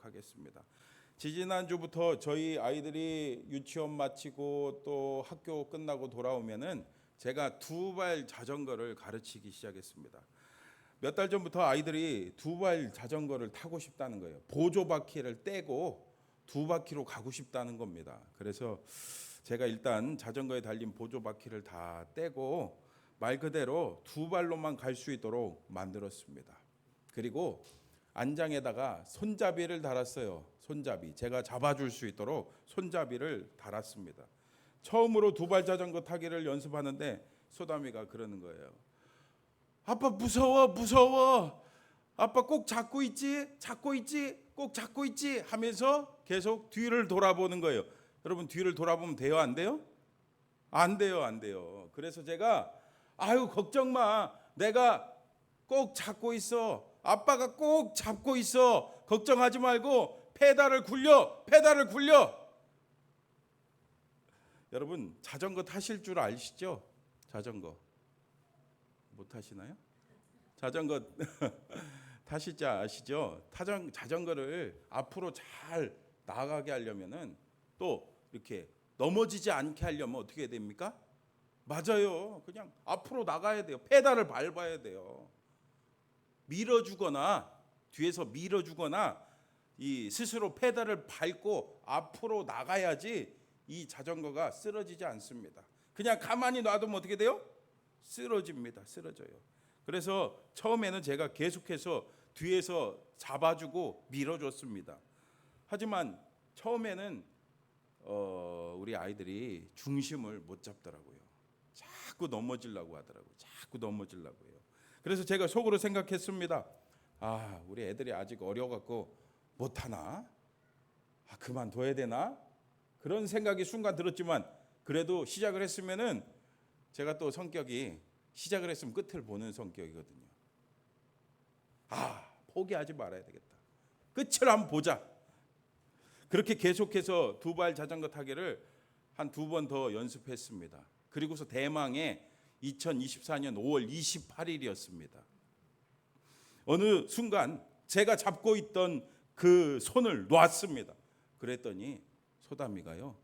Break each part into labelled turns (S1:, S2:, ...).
S1: 나누도록 하겠습니다. 지지난주부터 저희 아이들이 유치원 마치고 또 학교 끝나고 돌아오면은 제가 두발 자전거를 가르치기 시작했습니다. 몇 달 전부터 아이들이 두발 자전거를 타고 싶다는 거예요. 보조 바퀴를 떼고 두 바퀴로 가고 싶다는 겁니다. 그래서 제가 일단 자전거에 달린 보조 바퀴를 다 떼고 말 그대로 두 발로만 갈 수 있도록 만들었습니다. 그리고 안장에다가 손잡이를 달았어요. 손잡이. 제가 잡아줄 수 있도록 손잡이를 달았습니다. 처음으로 두발 자전거 타기를 연습하는데 소담이가 그러는 거예요. 아빠 무서워. 아빠 꼭 잡고 있지 꼭 잡고 있지 하면서 계속 뒤를 돌아보는 거예요. 여러분 뒤를 돌아보면 돼요 안 돼요? 안 돼요. 그래서 제가 아유 걱정 마. 내가 꼭 잡고 있어. 아빠가 꼭 잡고 있어. 걱정하지 말고 페달을 굴려. 여러분 자전거 타실 줄 아시죠? 자전거 못 타시나요? 자전거 타실 줄 아시죠? 자전거를 앞으로 잘 나가게 하려면은 또 이렇게 넘어지지 않게 하려면 어떻게 해야 됩니까? 맞아요. 그냥 앞으로 나가야 돼요. 페달을 밟아야 돼요. 밀어주거나 뒤에서 밀어주거나 이 스스로 페달을 밟고 앞으로 나가야지 이 자전거가 쓰러지지 않습니다. 그냥 가만히 놔두면 어떻게 돼요? 쓰러져요. 그래서 처음에는 제가 계속해서 뒤에서 잡아주고 밀어줬습니다. 하지만 처음에는 우리 아이들이 중심을 못 잡더라고요. 자꾸 넘어지려고 하더라고요. 그래서 제가 속으로 생각했습니다. 우리 애들이 아직 어려갖고 못하나? 그만둬야 되나? 그런 생각이 순간 들었지만 그래도 시작을 했으면은 제가 또 성격이 시작을 했으면 끝을 보는 성격이거든요. 포기하지 말아야 되겠다. 끝을 한번 보자. 그렇게 계속해서 두발 자전거 타기를 한 2번 더 연습했습니다. 그리고서 대망의 2024년 5월 28일이었습니다. 어느 순간 제가 잡고 있던 그 손을 놨습니다. 그랬더니 소담이가요.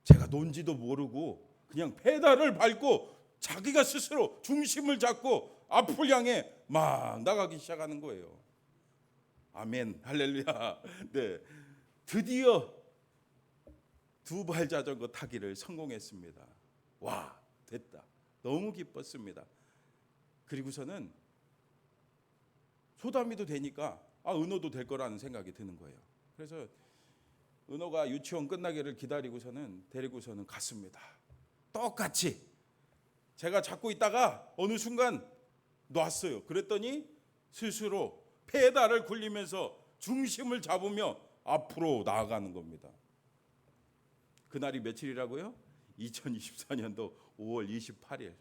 S1: 제가 논지도 모르고 그냥 페달을 밟고 자기가 스스로 중심을 잡고 앞을 향해 막 나가기 시작하는 거예요. 아멘, 할렐루야. 네, 드디어 두발 자전거 타기를 성공했습니다. 와, 됐다. 너무 기뻤습니다. 그리고서는 소담이도 되니까 은호도 될 거라는 생각이 드는 거예요. 그래서 은호가 유치원 끝나기를 기다리고서는 데리고서는 갔습니다. 똑같이 제가 잡고 있다가 어느 순간 놨어요. 그랬더니 스스로 페달을 굴리면서 중심을 잡으며 앞으로 나아가는 겁니다. 그날이 며칠이라고요? 2024년도 5월 28일.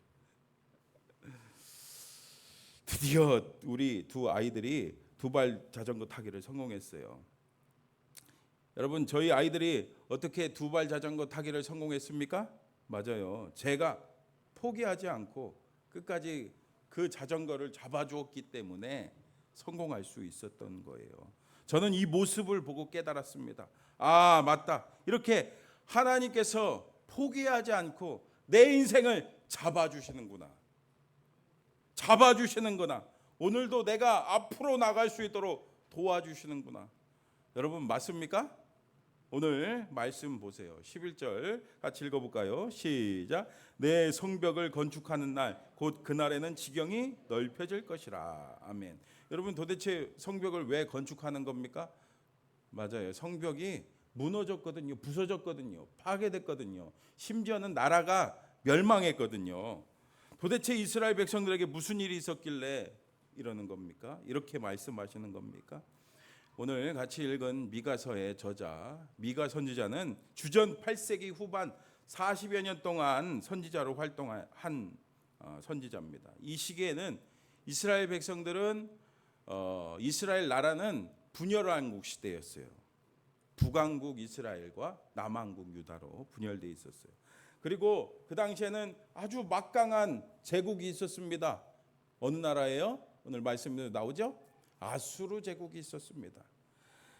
S1: 드디어 우리 두 아이들이 두발 자전거 타기를 성공했어요. 여러분 저희 아이들이 어떻게 두발 자전거 타기를 성공했습니까? 맞아요. 제가 포기하지 않고 끝까지 그 자전거를 잡아주었기 때문에 성공할 수 있었던 거예요. 저는 이 모습을 보고 깨달았습니다. 맞다. 이렇게 하나님께서 포기하지 않고 내 인생을 잡아주시는구나. 오늘도 내가 앞으로 나갈 수 있도록 도와주시는구나. 여러분 맞습니까? 오늘 말씀 보세요. 11절 같이 읽어볼까요? 시작. 내 성벽을 건축하는 날 곧 그날에는 지경이 넓혀질 것이라. 아멘. 여러분 도대체 성벽을 왜 건축하는 겁니까? 맞아요. 성벽이 무너졌거든요. 부서졌거든요. 파괴됐거든요. 심지어는 나라가 멸망했거든요. 도대체 이스라엘 백성들에게 무슨 일이 있었길래 이러는 겁니까? 이렇게 말씀하시는 겁니까? 오늘 같이 읽은 미가서의 저자 미가 선지자는 주전 8세기 후반 40여 년 동안 선지자로 활동한 선지자입니다. 이 시기에는 이스라엘 백성들은 이스라엘 나라는 분열왕국 시대였어요. 북왕국 이스라엘과 남왕국 유다로 분열되어 있었어요. 그리고 그 당시에는 아주 막강한 제국이 있었습니다. 어느 나라예요? 오늘 말씀에 나오죠? 아수르 제국이 있었습니다.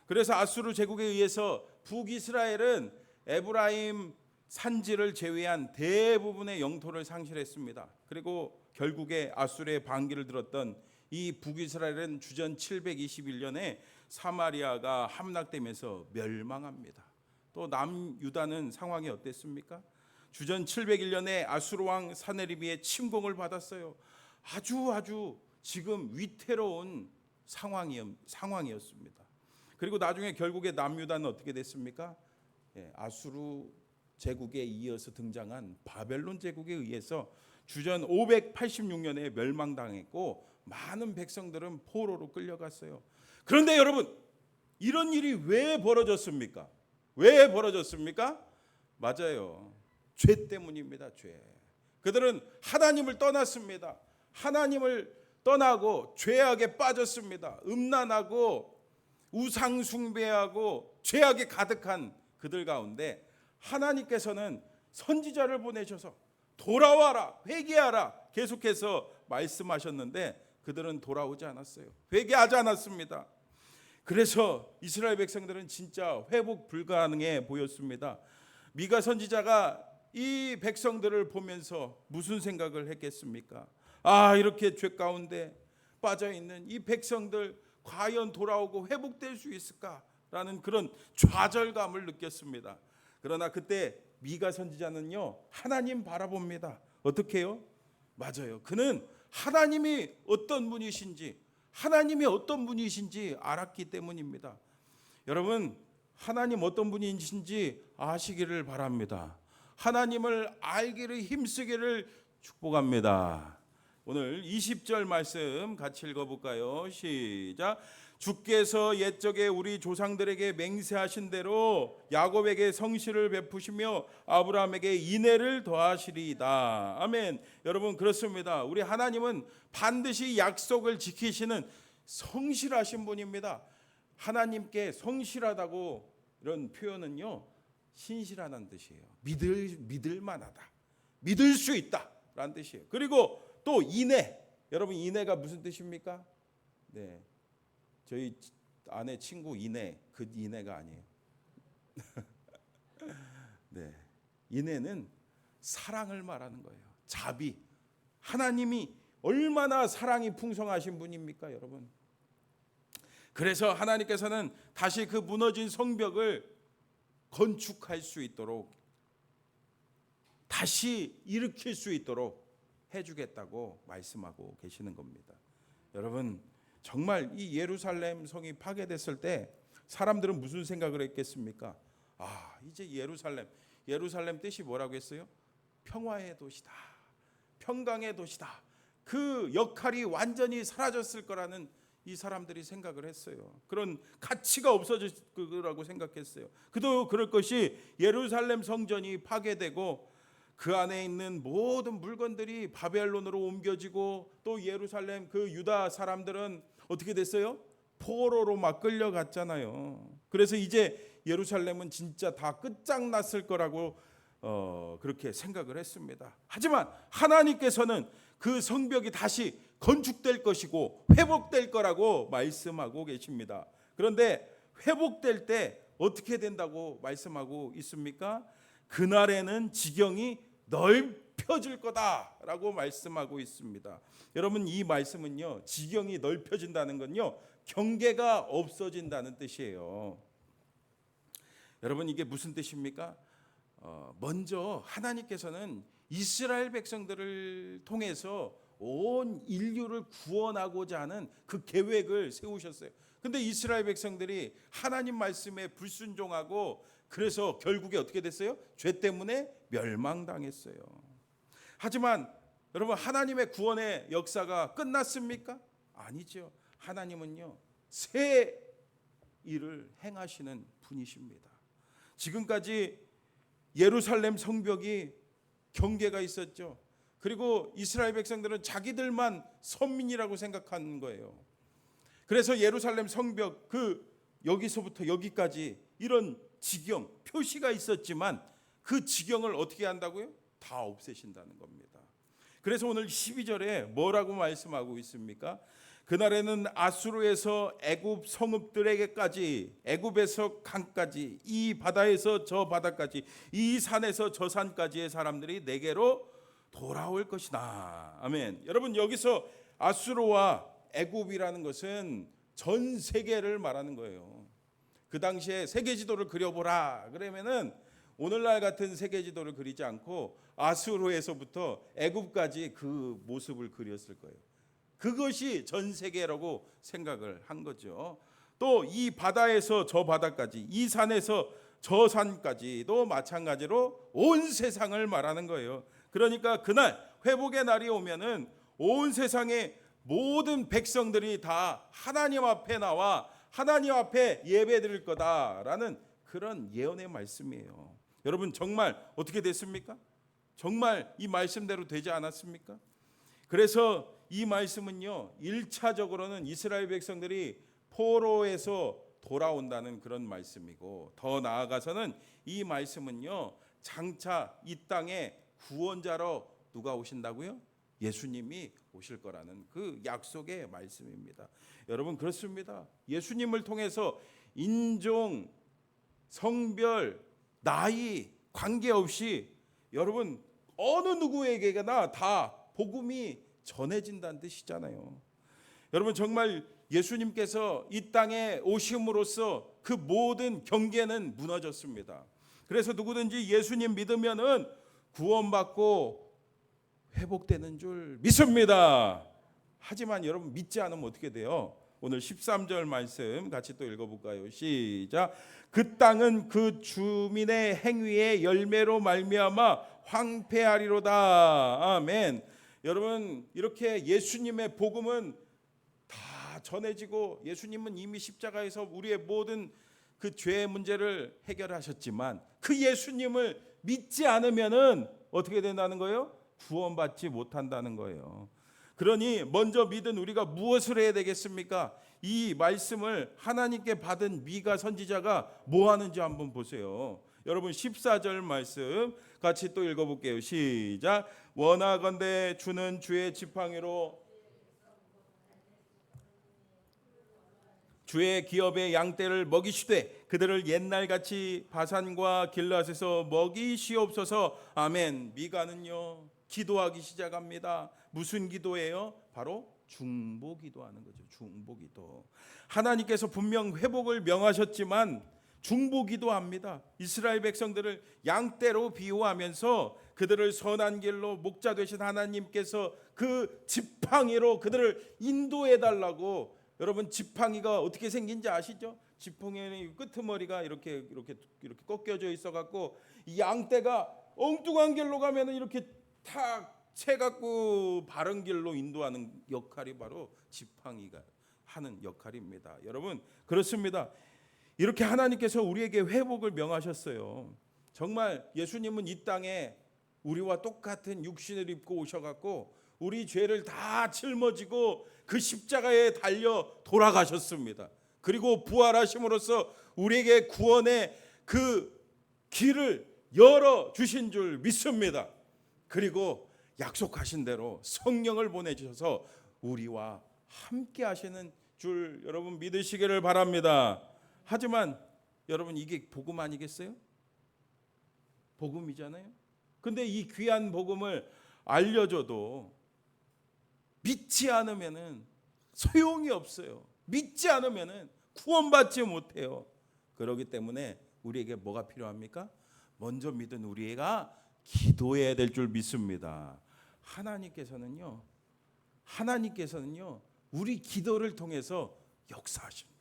S1: 그래서 아수르 제국에 의해서 북이스라엘은 에브라임 산지를 제외한 대부분의 영토를 상실했습니다. 그리고 결국에 아수르의 반기를 들었던 이 북이스라엘은 주전 721년에 사마리아가 함락되면서 멸망합니다. 또 남유다는 상황이 어땠습니까? 주전 701년에 아수르 왕 사네리비의 침공을 받았어요. 아주 지금 위태로운 상황이었습니다. 그리고 나중에 결국에 남유다는 어떻게 됐습니까? 아수르 제국에 이어서 등장한 바벨론 제국에 의해서 주전 586년에 멸망당했고 많은 백성들은 포로로 끌려갔어요. 그런데 여러분, 이런 일이 왜 벌어졌습니까? 왜 벌어졌습니까? 맞아요. 죄 때문입니다. 죄. 그들은 하나님을 떠났습니다. 하나님을 떠나고 죄악에 빠졌습니다. 음란하고 우상 숭배하고 죄악에 가득한 그들 가운데 하나님께서는 선지자를 보내셔서 돌아와라, 회개하라 계속해서 말씀하셨는데 그들은 돌아오지 않았어요. 회개하지 않았습니다. 그래서 이스라엘 백성들은 진짜 회복 불가능해 보였습니다. 미가 선지자가 이 백성들을 보면서 무슨 생각을 했겠습니까? 이렇게 죄 가운데 빠져 있는 이 백성들 과연 돌아오고 회복될 수 있을까라는 그런 좌절감을 느꼈습니다. 그러나 그때 미가 선지자는요, 하나님 바라봅니다. 어떻게 해요? 맞아요. 그는 하나님이 어떤 분이신지 알았기 때문입니다. 여러분, 하나님 어떤 분이신지 아시기를 바랍니다. 하나님을 알기를 힘쓰기를 축복합니다. 오늘 20절 말씀 같이 읽어볼까요? 시작. 주께서 옛적에 우리 조상들에게 맹세하신 대로 야곱에게 성실을 베푸시며 아브라함에게 인애를 더하시리이다. 아멘. 여러분, 그렇습니다. 우리 하나님은 반드시 약속을 지키시는 성실하신 분입니다. 하나님께 성실하다고 이런 표현은요, 신실하다는 뜻이에요. 믿을 만하다, 믿을 수 있다 라는 뜻이에요. 그리고 또 인애. 여러분, 인애가 무슨 뜻입니까? 네, 저희 아내 친구 인애, 그 인애가 아니에요. 네, 인애는 사랑을 말하는 거예요. 자비. 하나님이 얼마나 사랑이 풍성하신 분입니까, 여러분? 그래서 하나님께서는 다시 그 무너진 성벽을 건축할 수 있도록, 다시 일으킬 수 있도록 해주겠다고 말씀하고 계시는 겁니다. 여러분, 정말 이 예루살렘 성이 파괴됐을 때 사람들은 무슨 생각을 했겠습니까? 이제 예루살렘 뜻이 뭐라고 했어요? 평화의 도시다, 평강의 도시다. 그 역할이 완전히 사라졌을 거라는 이 사람들이 생각을 했어요. 그런 가치가 없어질 거라고 생각했어요. 그도 그럴 것이 예루살렘 성전이 파괴되고 그 안에 있는 모든 물건들이 바벨론으로 옮겨지고 또 예루살렘 그 유다 사람들은 어떻게 됐어요? 포로로 막 끌려갔잖아요. 그래서 이제 예루살렘은 진짜 다 끝장났을 거라고 그렇게 생각을 했습니다. 하지만 하나님께서는 그 성벽이 다시 건축될 것이고 회복될 거라고 말씀하고 계십니다. 그런데 회복될 때 어떻게 된다고 말씀하고 있습니까? 그날에는 지경이 넓혀질 거다라고 말씀하고 있습니다. 여러분, 이 말씀은요, 지경이 넓혀진다는 건요, 경계가 없어진다는 뜻이에요. 여러분, 이게 무슨 뜻입니까? 먼저 하나님께서는 이스라엘 백성들을 통해서 온 인류를 구원하고자 하는 그 계획을 세우셨어요. 근데 이스라엘 백성들이 하나님 말씀에 불순종하고 그래서 결국에 어떻게 됐어요? 죄 때문에 멸망당했어요. 하지만 여러분, 하나님의 구원의 역사가 끝났습니까? 아니죠. 하나님은요, 새 일을 행하시는 분이십니다. 지금까지 예루살렘 성벽이 경계가 있었죠. 그리고 이스라엘 백성들은 자기들만 선민이라고 생각하는 거예요. 그래서 예루살렘 성벽 여기서부터 여기까지 이런 지경, 표시가 있었지만 그 지경을 어떻게 한다고요? 다 없애신다는 겁니다. 그래서 오늘 12절에 뭐라고 말씀하고 있습니까? 그날에는 아수르에서 애굽 성읍들에게까지, 애굽에서 강까지, 이 바다에서 저 바다까지, 이 산에서 저 산까지의 사람들이 내게로 돌아올 것이다. 아멘. 여러분, 여기서 아수르와 애굽이라는 것은 전 세계를 말하는 거예요. 그 당시에 세계 지도를 그려보라 그러면은 오늘날 같은 세계 지도를 그리지 않고 아수르에서부터 애굽까지 그 모습을 그렸을 거예요. 그것이 전 세계라고 생각을 한 거죠. 또 이 바다에서 저 바다까지, 이 산에서 저 산까지도 마찬가지로 온 세상을 말하는 거예요. 그러니까 그날 회복의 날이 오면은 온 세상의 모든 백성들이 다 하나님 앞에 나와 하나님 앞에 예배드릴 거다라는 그런 예언의 말씀이에요. 여러분, 정말 어떻게 됐습니까? 정말 이 말씀대로 되지 않았습니까? 그래서 이 말씀은요, 1차적으로는 이스라엘 백성들이 포로에서 돌아온다는 그런 말씀이고, 더 나아가서는 이 말씀은요, 장차 이 땅에 구원자로 누가 오신다고요? 예수님이 오실 거라는 그 약속의 말씀입니다. 여러분, 그렇습니다. 예수님을 통해서 인종, 성별, 나이 관계없이 여러분 어느 누구에게나 다 복음이 전해진다는 뜻이잖아요. 여러분, 정말 예수님께서 이 땅에 오심으로써 그 모든 경계는 무너졌습니다. 그래서 누구든지 예수님 믿으면은 구원받고 회복되는 줄 믿습니다. 하지만 여러분, 믿지 않으면 어떻게 돼요? 오늘 13절 말씀 같이 또 읽어볼까요? 시작. 그 땅은 그 주민의 행위의 열매로 말미암아 황폐하리로다. 아멘. 여러분, 이렇게 예수님의 복음은 다 전해지고, 예수님은 이미 십자가에서 우리의 모든 그 죄의 문제를 해결하셨지만 그 예수님을 믿지 않으면은 어떻게 된다는 거예요? 구원받지 못한다는 거예요. 그러니 먼저 믿은 우리가 무엇을 해야 되겠습니까? 이 말씀을 하나님께 받은 미가 선지자가 뭐 하는지 한번 보세요. 여러분, 14절 말씀 같이 또 읽어볼게요. 시작. 원하건대 주는 주의 지팡이로 주의 기업의 양떼를 먹이시되 그들을 옛날같이 바산과 길앗에서 먹이시옵소서. 아멘. 미가는요, 기도하기 시작합니다. 무슨 기도예요? 바로 중보기도하는 거죠. 중보기도. 하나님께서 분명 회복을 명하셨지만 중보기도합니다. 이스라엘 백성들을 양떼로 비유하면서 그들을 선한 길로 목자 되신 하나님께서 그 지팡이로 그들을 인도해 달라고. 여러분, 지팡이가 어떻게 생긴지 아시죠? 지팡이의 끄트머리가 이렇게 꺾여져 있어 갖고 이 양떼가 엉뚱한 길로 가면은 이렇게 탁 채 갖고 바른 길로 인도하는 역할이 바로 지팡이가 하는 역할입니다. 여러분, 그렇습니다. 이렇게 하나님께서 우리에게 회복을 명하셨어요. 정말 예수님은 이 땅에 우리와 똑같은 육신을 입고 오셔갖고 우리 죄를 다 짊어지고 그 십자가에 달려 돌아가셨습니다. 그리고 부활하심으로써 우리에게 구원의 그 길을 열어 주신 줄 믿습니다. 그리고 약속하신 대로 성령을 보내주셔서 우리와 함께 하시는 줄 여러분 믿으시기를 바랍니다. 하지만 여러분, 이게 복음 아니겠어요? 복음이잖아요. 근데 이 귀한 복음을 알려줘도 믿지 않으면은 소용이 없어요. 믿지 않으면은 구원받지 못해요. 그렇기 때문에 우리에게 뭐가 필요합니까? 먼저 믿은 우리가 기도해야 될 줄 믿습니다. 하나님께서는요 우리 기도를 통해서 역사하십니다.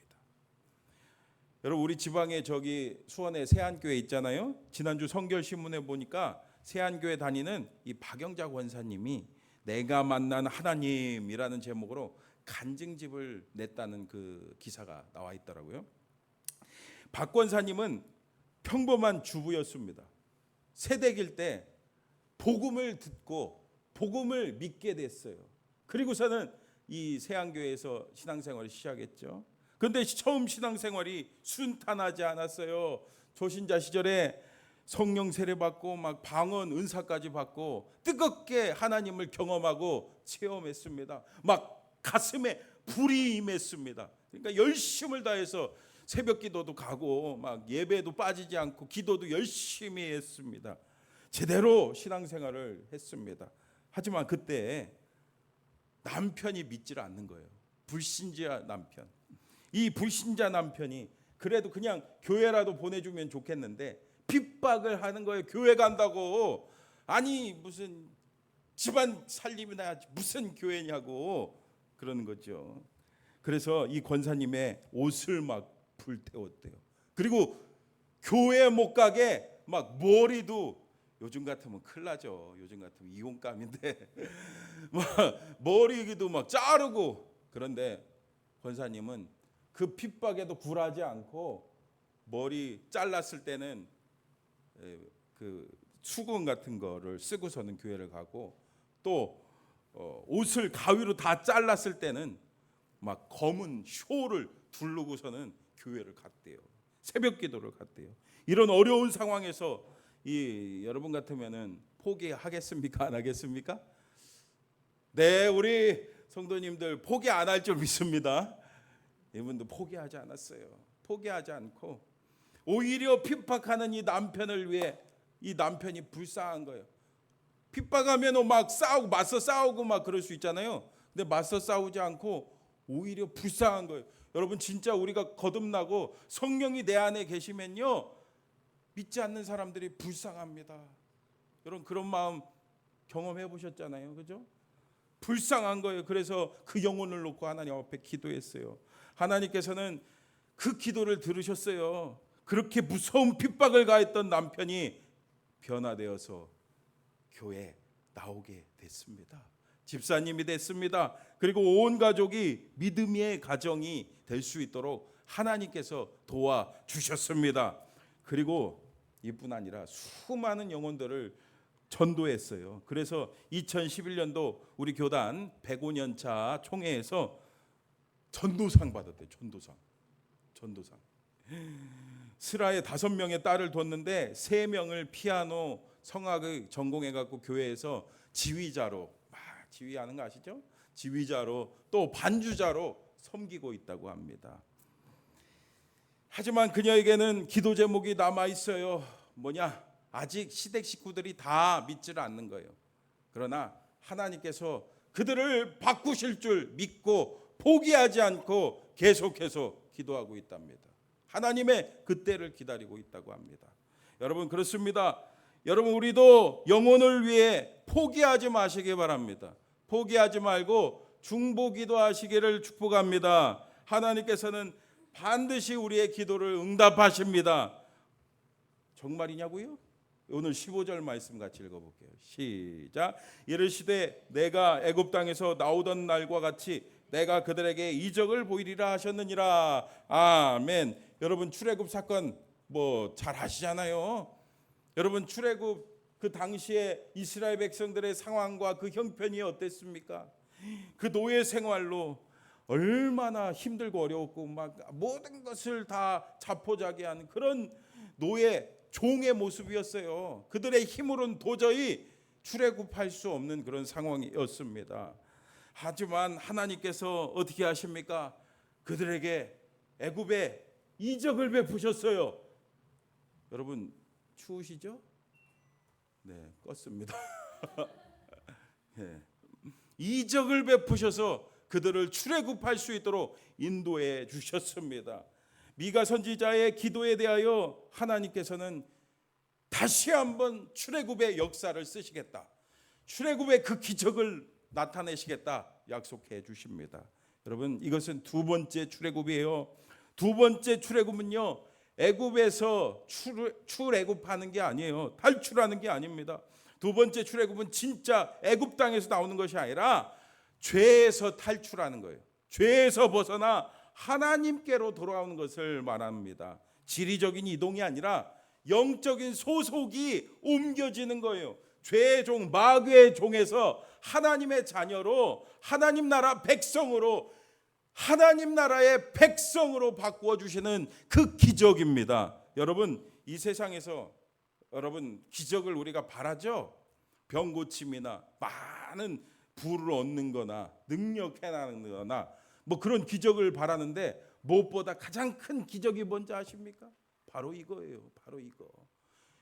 S1: 여러분, 우리 지방에 저기 수원에 세안교회 있잖아요. 지난주 성결신문에 보니까 세안교회 다니는 이 박영자 권사님이 내가 만난 하나님이라는 제목으로 간증집을 냈다는 그 기사가 나와 있더라고요. 박 권사님은 평범한 주부였습니다. 새댁일 때 복음을 듣고 복음을 믿게 됐어요. 그리고서는 이 세안교회에서 신앙생활을 시작했죠. 그런데 처음 신앙생활이 순탄하지 않았어요. 초신자 시절에 성령 세례 받고 막 방언 은사까지 받고 뜨겁게 하나님을 경험하고 체험했습니다. 막 가슴에 불이 임했습니다. 그러니까 열심을 다해서 새벽 기도도 가고 막 예배도 빠지지 않고 기도도 열심히 했습니다. 제대로 신앙생활을 했습니다. 하지만 그때 남편이 믿지를 않는 거예요. 불신자 남편. 이 불신자 남편이 그래도 그냥 교회라도 보내주면 좋겠는데 핍박을 하는 거예요. 교회 간다고. 아니 무슨 집안 살림이나 하지 무슨 교회냐고 그러는 거죠. 그래서 이 권사님의 옷을 막 불태웠대요. 그리고 교회 못 가게 막 머리도, 요즘 같으면 큰일 나죠. 요즘 같으면 이혼감인데 막 머리도 막 자르고. 그런데 권사님은 그 핍박에도 굴하지 않고 머리 잘랐을 때는 그 수건 같은 거를 쓰고서는 교회를 가고, 또 옷을 가위로 다 잘랐을 때는 막 검은 쇼를 두르고서는 교회를 갔대요. 새벽 기도를 갔대요. 이런 어려운 상황에서 여러분 같으면은 포기하겠습니까? 안 하겠습니까? 네, 우리 성도님들 포기 안 할 줄 믿습니다. 이분도 포기하지 않았어요. 포기하지 않고 오히려 핍박하는 이 남편을 위해, 이 남편이 불쌍한 거예요. 핍박하면 막 싸우고 맞서 싸우고 막 그럴 수 있잖아요. 근데 맞서 싸우지 않고 오히려 불쌍한 거예요. 여러분 진짜 우리가 거듭나고 성령이 내 안에 계시면요, 믿지 않는 사람들이 불쌍합니다. 여러분 그런 마음 경험해 보셨잖아요. 그죠? 불쌍한 거예요. 그래서 그 영혼을 놓고 하나님 앞에 기도했어요. 하나님께서는 그 기도를 들으셨어요. 그렇게 무서운 핍박을 가했던 남편이 변화되어서 교회에 나오게 됐습니다. 집사님이 됐습니다. 그리고 온 가족이 믿음의 가정이 될 수 있도록 하나님께서 도와주셨습니다. 그리고 이뿐 아니라 수많은 영혼들을 전도했어요. 그래서 2011년도 우리 교단 105년차 총회에서 전도상 받았대요. 전도상. 스라에 5명의 딸을 뒀는데 3명을 피아노 성악을 전공해갖고 교회에서 지휘자로, 지휘하는 거 아시죠? 지휘자로 또 반주자로 섬기고 있다고 합니다. 하지만 그녀에게는 기도 제목이 남아 있어요. 뭐냐? 아직 시댁 식구들이 다 믿지를 않는 거예요. 그러나 하나님께서 그들을 바꾸실 줄 믿고 포기하지 않고 계속해서 기도하고 있답니다. 하나님의 그때를 기다리고 있다고 합니다. 여러분 그렇습니다. 여러분 우리도 영혼을 위해 포기하지 마시기 바랍니다. 포기하지 말고 중보기도 하시기를 축복합니다. 하나님께서는 반드시 우리의 기도를 응답하십니다. 정말이냐고요? 오늘 15절 말씀 같이 읽어볼게요. 시작. 이르시되 내가 애굽 땅에서 나오던 날과 같이 내가 그들에게 이적을 보이리라 하셨느니라. 아멘. 여러분 출애굽 사건 잘 아시잖아요. 여러분 출애굽 그 당시에 이스라엘 백성들의 상황과 그 형편이 어땠습니까? 그 노예 생활로 얼마나 힘들고 어려웠고 막 모든 것을 다 자포자기한 그런 노예 종의 모습이었어요. 그들의 힘으로는 도저히 출애굽할 수 없는 그런 상황이었습니다. 하지만 하나님께서 어떻게 하십니까? 그들에게 애굽에 이적을 베푸셨어요. 여러분 추우시죠? 네, 껐습니다. 네. 이적을 베푸셔서 그들을 출애굽할 수 있도록 인도해 주셨습니다. 미가 선지자의 기도에 대하여 하나님께서는 다시 한번 출애굽의 역사를 쓰시겠다, 출애굽의 그 기적을 나타내시겠다 약속해 주십니다. 여러분 이것은 두 번째 출애굽이에요. 두 번째 출애굽은요, 애굽에서 출애굽하는 게 아니에요. 탈출하는 게 아닙니다. 두 번째 출애굽은 진짜 애굽 땅에서 나오는 것이 아니라 죄에서 탈출하는 거예요. 죄에서 벗어나 하나님께로 돌아오는 것을 말합니다. 지리적인 이동이 아니라 영적인 소속이 옮겨지는 거예요. 죄의 종, 마귀의 종에서 하나님의 자녀로, 하나님 나라 백성으로, 하나님 나라의 백성으로 바꾸어 주시는 그 기적입니다. 여러분 이 세상에서 여러분 기적을 우리가 바라죠. 병 고침이나 많은 부를 얻는 거나 능력 해나가는 거나 뭐 그런 기적을 바라는데 무엇보다 가장 큰 기적이 뭔지 아십니까? 바로 이거예요. 바로 이거.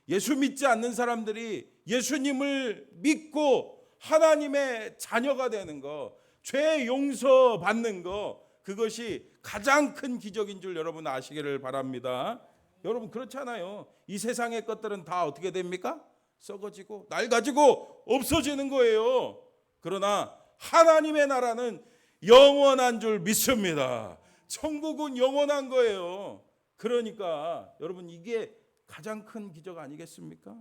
S1: 예수 믿지 않는 사람들이 예수님을 믿고 하나님의 자녀가 되는 거, 죄 용서 받는 거, 그것이 가장 큰 기적인 줄 여러분 아시기를 바랍니다. 여러분 그렇잖아요. 이 세상의 것들은 다 어떻게 됩니까? 썩어지고 낡아지고 없어지는 거예요. 그러나 하나님의 나라는 영원한 줄 믿습니다. 천국은 영원한 거예요. 그러니까 여러분 이게 가장 큰 기적 아니겠습니까?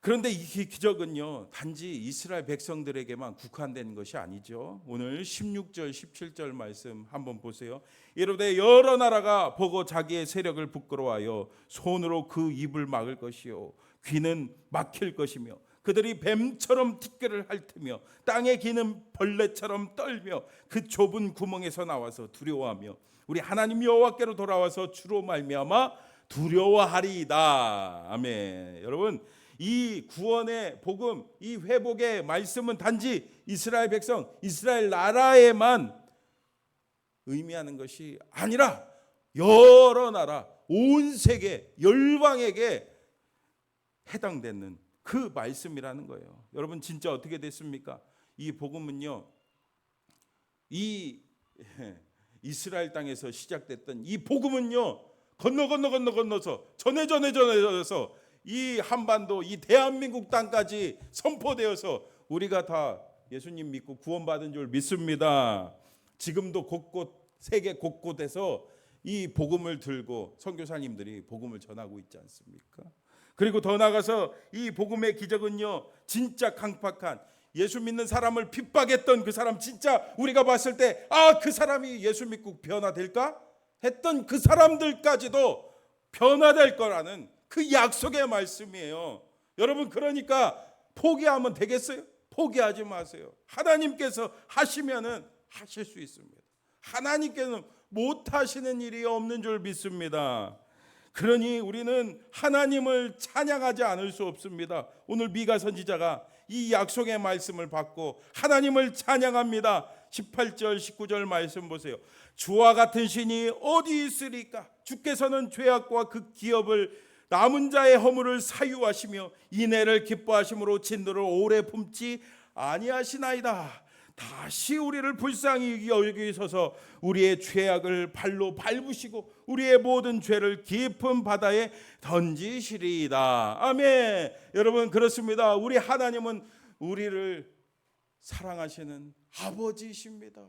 S1: 그런데 이 기적은요 단지 이스라엘 백성들에게만 국한된 것이 아니죠. 오늘 16절 17절 말씀 한번 보세요. 이르되 여러 나라가 보고 자기의 세력을 부끄러워하여 손으로 그 입을 막을 것이요 귀는 막힐 것이며 그들이 뱀처럼 티끌을 핥으며 땅에 기는 벌레처럼 떨며 그 좁은 구멍에서 나와서 두려워하며 우리 하나님 여호와께로 돌아와서 주로 말미암아 두려워하리이다. 아멘. 여러분 이 구원의 복음, 이 회복의 말씀은 단지 이스라엘 백성, 이스라엘 나라에만 의미하는 것이 아니라 여러 나라, 온 세계, 열방에게 해당되는 그 말씀이라는 거예요. 여러분 진짜 어떻게 됐습니까? 이 복음은요, 이 이스라엘 땅에서 시작됐던 이 복음은요, 건너서 전해져서 이 한반도, 이 대한민국 땅까지 선포되어서 우리가 다 예수님 믿고 구원받은 줄 믿습니다. 지금도 곳곳 세계 곳곳에서 이 복음을 들고 선교사님들이 복음을 전하고 있지 않습니까? 그리고 더 나아가서 이 복음의 기적은요 진짜 강팍한 예수 믿는 사람을 핍박했던 그 사람, 진짜 우리가 봤을 때 그 사람이 예수 믿고 변화될까 했던 그 사람들까지도 변화될 거라는 그 약속의 말씀이에요. 여러분 그러니까 포기하면 되겠어요? 포기하지 마세요. 하나님께서 하시면은 하실 수 있습니다. 하나님께는 못 하시는 일이 없는 줄 믿습니다. 그러니 우리는 하나님을 찬양하지 않을 수 없습니다. 오늘 미가 선지자가 이 약속의 말씀을 받고 하나님을 찬양합니다. 18절 19절 말씀 보세요. 주와 같은 신이 어디 있으리까? 주께서는 죄악과 그 기업을 남은 자의 허물을 사유하시며 인애를 기뻐하심으로 진노를 오래 품지 아니하시나이다. 다시 우리를 불쌍히 여기셔서 우리의 죄악을 발로 밟으시고 우리의 모든 죄를 깊은 바다에 던지시리이다. 아멘. 여러분 그렇습니다. 우리 하나님은 우리를 사랑하시는 아버지이십니다.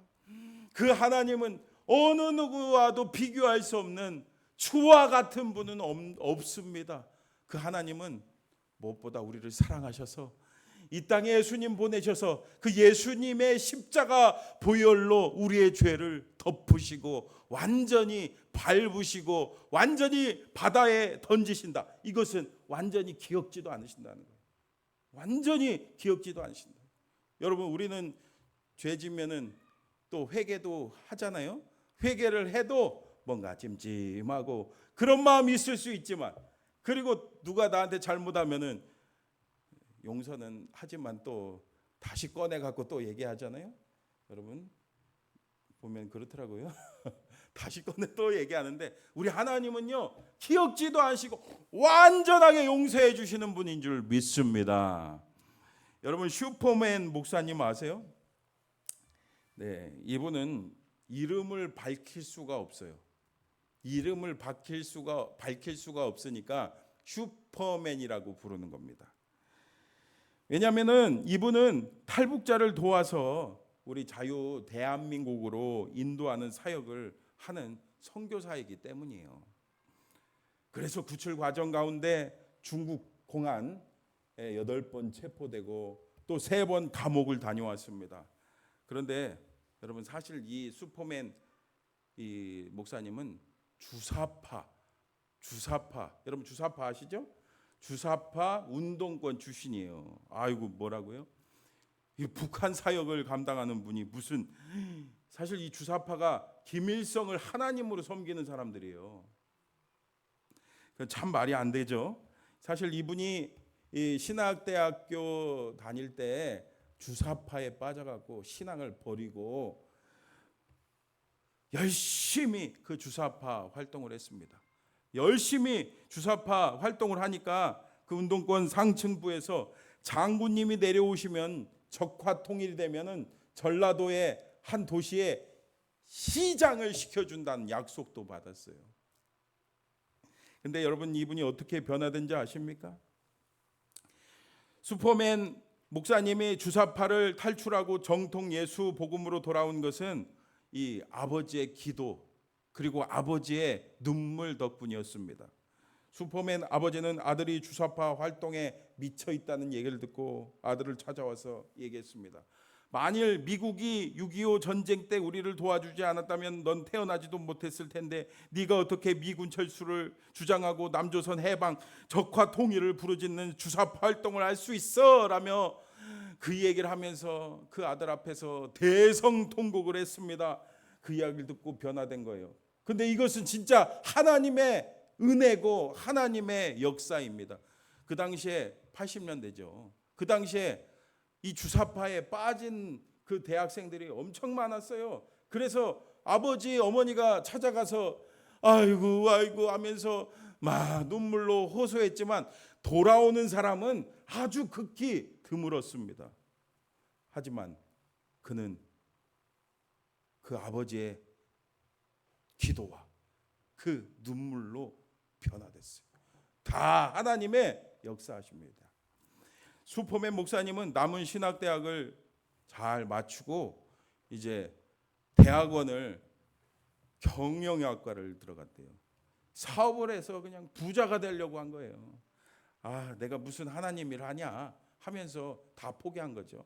S1: 그 하나님은 어느 누구와도 비교할 수 없는 주와 같은 분은 없습니다. 그 하나님은 무엇보다 우리를 사랑하셔서 이 땅에 예수님 보내셔서 그 예수님의 십자가 보혈로 우리의 죄를 덮으시고 완전히 밟으시고 완전히 바다에 던지신다. 이것은 완전히 기억지도 않으신다는 거예요. 완전히 기억지도 않으신다. 여러분 우리는 죄 지면은 또 회개도 하잖아요. 회개를 해도 뭔가 찜찜하고 그런 마음이 있을 수 있지만, 그리고 누가 나한테 잘못하면은 용서는 하지만 또 다시 꺼내 갖고 또 얘기하잖아요. 여러분 보면 그렇더라고요. 다시 꺼내 또 얘기하는데 우리 하나님은요 기억지도 않으시고 완전하게 용서해 주시는 분인 줄 믿습니다. 여러분 슈퍼맨 목사님 아세요? 네, 이분은 이름을 밝힐 수가 없어요. 이름을 밝힐 수가 없으니까 슈퍼맨이라고 부르는 겁니다. 왜냐하면은 이분은 탈북자를 도와서 우리 자유 대한민국으로 인도하는 사역을 하는 선교사이기 때문이에요. 그래서 구출 과정 가운데 중국 공안에 8번 체포되고 또 3번 감옥을 다녀왔습니다. 그런데 여러분 사실 이 슈퍼맨 이 목사님은 주사파 여러분 주사파 아시죠? 주사파 운동권 출신이에요. 아이고 뭐라고요? 이 북한 사역을 감당하는 분이 무슨, 사실 이 주사파가 김일성을 하나님으로 섬기는 사람들이에요. 참 말이 안 되죠. 사실 이분이 이 신학대학교 다닐 때 주사파에 빠져갖고 신앙을 버리고 열심히 그 주사파 활동을 했습니다. 열심히 주사파 활동을 하니까 그 운동권 상층부에서 장군님이 내려오시면 적화 통일이 되면은 전라도의 한 도시에 시장을 시켜준다는 약속도 받았어요. 근데 여러분, 이분이 어떻게 변화된지 아십니까? 슈퍼맨 목사님이 주사파를 탈출하고 정통 예수 복음으로 돌아온 것은 이 아버지의 기도 그리고 아버지의 눈물 덕분이었습니다. 슈퍼맨 아버지는 아들이 주사파 활동에 미쳐 있다는 얘기를 듣고 아들을 찾아와서 얘기했습니다. 만일 미국이 6.25 전쟁 때 우리를 도와주지 않았다면 넌 태어나지도 못했을 텐데 네가 어떻게 미군 철수를 주장하고 남조선 해방 적화 통일을 부르짖는 주사파 활동을 할 수 있어? 라며 그 얘기를 하면서 그 아들 앞에서 대성통곡을 했습니다. 그 이야기를 듣고 변화된 거예요. 근데 이것은 진짜 하나님의 은혜고 하나님의 역사입니다. 그 당시에 80년대죠. 그 당시에 이 주사파에 빠진 그 대학생들이 엄청 많았어요. 그래서 아버지 어머니가 찾아가서 아이고 하면서 막 눈물로 호소했지만 돌아오는 사람은 아주 극히 드물었습니다. 하지만 그는 그 아버지의 기도와 그 눈물로 변화됐어요. 다 하나님의 역사하십니다. 슈퍼맨 목사님은 남은 신학대학을 잘 마치고 이제 대학원을 경영학과를 들어갔대요. 사업을 해서 그냥 부자가 되려고 한 거예요. 내가 무슨 하나님 일 하냐 하면서 다 포기한 거죠.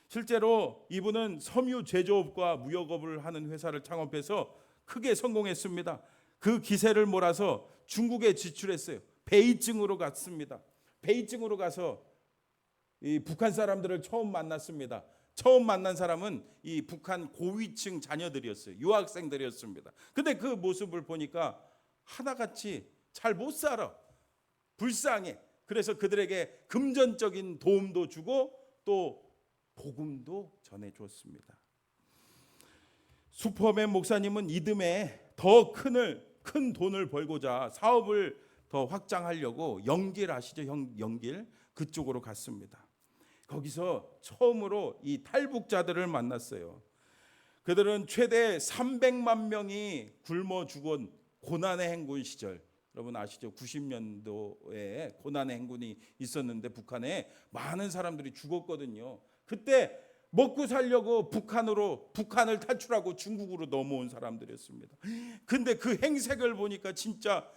S1: 실제로 이분은 섬유 제조업과 무역업을 하는 회사를 창업해서 크게 성공했습니다. 그 기세를 몰아서 중국에 지출했어요. 베이징으로 갔습니다. 베이징으로 가서 이 북한 사람들을 처음 만났습니다. 처음 만난 사람은 이 북한 고위층 자녀들이었어요. 유학생들이었습니다. 근데 그 모습을 보니까 하나같이 잘 못 살아. 불쌍해. 그래서 그들에게 금전적인 도움도 주고 또 복음도 전해줬습니다. 슈퍼맨 목사님은 이듬해 더 큰 돈을 벌고자 사업을 더 확장하려고 영길 아시죠? 영길 그쪽으로 갔습니다. 거기서 처음으로 이 탈북자들을 만났어요. 그들은 최대 300만 명이 굶어 죽은 고난의 행군 시절, 여러분 아시죠? 90년도에 고난의 행군이 있었는데 북한에 많은 사람들이 죽었거든요. 그때 먹고 살려고 북한을 탈출하고 중국으로 넘어온 사람들이었습니다. 근데 그 행색을 보니까 진짜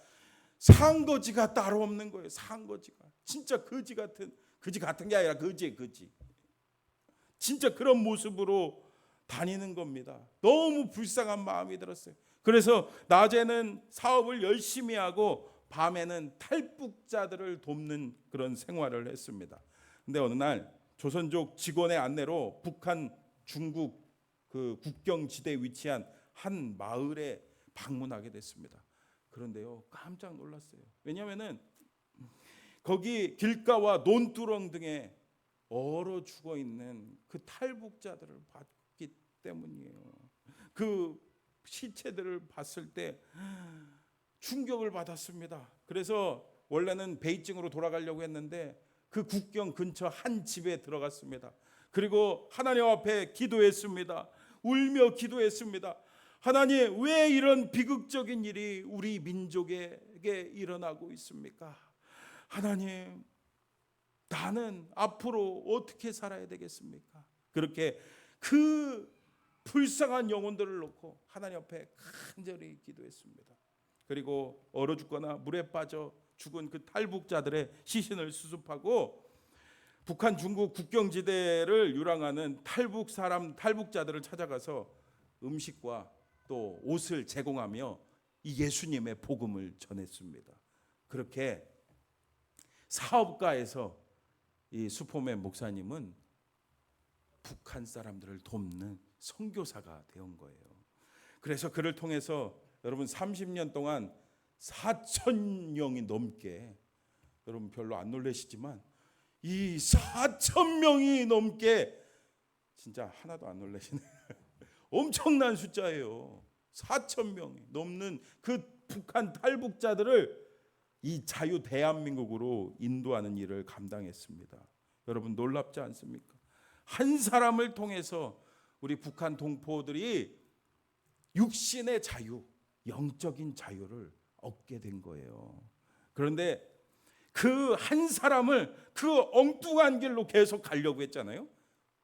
S1: 상거지가 따로 없는 거예요. 상거지가 진짜 거지 같은 게 아니라 거지. 진짜 그런 모습으로 다니는 겁니다. 너무 불쌍한 마음이 들었어요. 그래서 낮에는 사업을 열심히 하고 밤에는 탈북자들을 돕는 그런 생활을 했습니다. 근데 어느 날 조선족 직원의 안내로 북한 중국 그 국경지대에 위치한 한 마을에 방문하게 됐습니다. 그런데요, 깜짝 놀랐어요. 왜냐하면은 거기 길가와 논두렁 등에 얼어 죽어 있는 그 탈북자들을 봤기 때문이에요. 그 시체들을 봤을 때 충격을 받았습니다. 그래서 원래는 베이징으로 돌아가려고 했는데 그 국경 근처 한 집에 들어갔습니다. 그리고 하나님 앞에 기도했습니다. 울며 기도했습니다. 하나님, 왜 이런 비극적인 일이 우리 민족에게 일어나고 있습니까? 하나님, 나는 앞으로 어떻게 살아야 되겠습니까? 그렇게 그 불쌍한 영혼들을 놓고 하나님 앞에 간절히 기도했습니다. 그리고 얼어 죽거나 물에 빠져 죽은 그 탈북자들의 시신을 수습하고 북한 중국 국경지대를 유랑하는 탈북자들을 찾아가서 음식과 또 옷을 제공하며 이 예수님의 복음을 전했습니다. 그렇게 사업가에서 이 슈퍼맨 목사님은 북한 사람들을 돕는 선교사가 되온 거예요. 그래서 그를 통해서 여러분 30년 동안 4,000명이 넘게, 여러분 별로 안 놀라시지만 이 4천 명이 넘게, 진짜 하나도 안 놀라시네. 엄청난 숫자예요. 4천 명이 넘는 그 북한 탈북자들을 이 자유 대한민국으로 인도하는 일을 감당했습니다. 여러분 놀랍지 않습니까? 한 사람을 통해서 우리 북한 동포들이 육신의 자유, 영적인 자유를 얻게 된 거예요. 그런데 그 한 사람을 그 엉뚱한 길로 계속 가려고 했잖아요.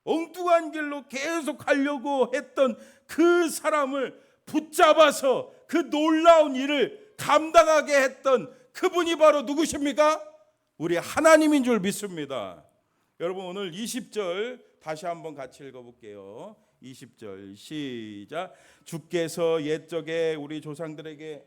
S1: 엉뚱한 길로 계속 가려고 했던 그 사람을 붙잡아서 그 놀라운 일을 감당하게 했던 그분이 바로 누구십니까? 우리 하나님인 줄 믿습니다. 여러분 오늘 20절 다시 한번 같이 읽어볼게요. 20절 시작. 주께서 옛적에 우리 조상들에게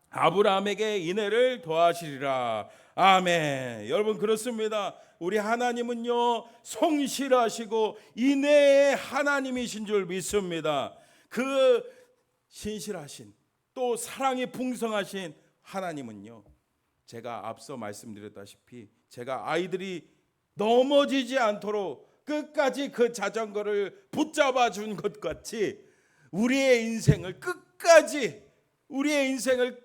S1: 아브라함에게 인애를 더하시리라. 아멘. 여러분 그렇습니다. 우리 하나님은요 성실하시고 인애의 하나님이신 줄 믿습니다. 그 신실하신 또 사랑이 풍성하신 하나님은요, 제가 앞서 말씀드렸다시피 제가 아이들이 넘어지지 않도록 끝까지 그 자전거를 붙잡아 준 것 같이 우리의 인생을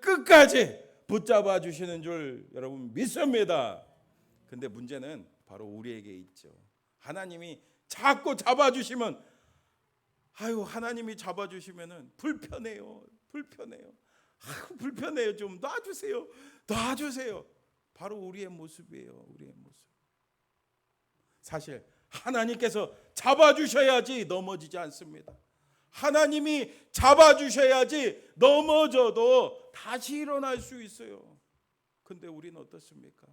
S1: 끝까지 붙잡아 주시는 줄 여러분 믿습니다. 근데 문제는 바로 우리에게 있죠. 하나님이 자꾸 잡아주시면, 하나님이 잡아주시면은 불편해요. 좀 놔주세요. 바로 우리의 모습이에요. 우리의 모습. 사실 하나님께서 잡아주셔야지 넘어지지 않습니다. 하나님이 잡아주셔야지 넘어져도 다시 일어날 수 있어요. 근데 우리는 어떻습니까?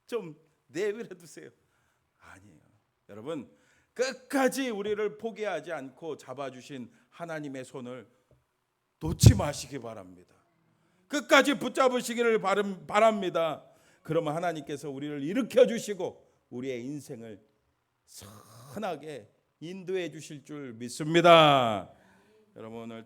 S1: 좀 내버려 두세요. 아니에요. 여러분 끝까지 우리를 포기하지 않고 잡아주신 하나님의 손을 놓지 마시기 바랍니다. 끝까지 붙잡으시기를 바랍니다. 그러면 하나님께서 우리를 일으켜 주시고 우리의 인생을 선하게 인도해 주실 줄 믿습니다. 여러분 오늘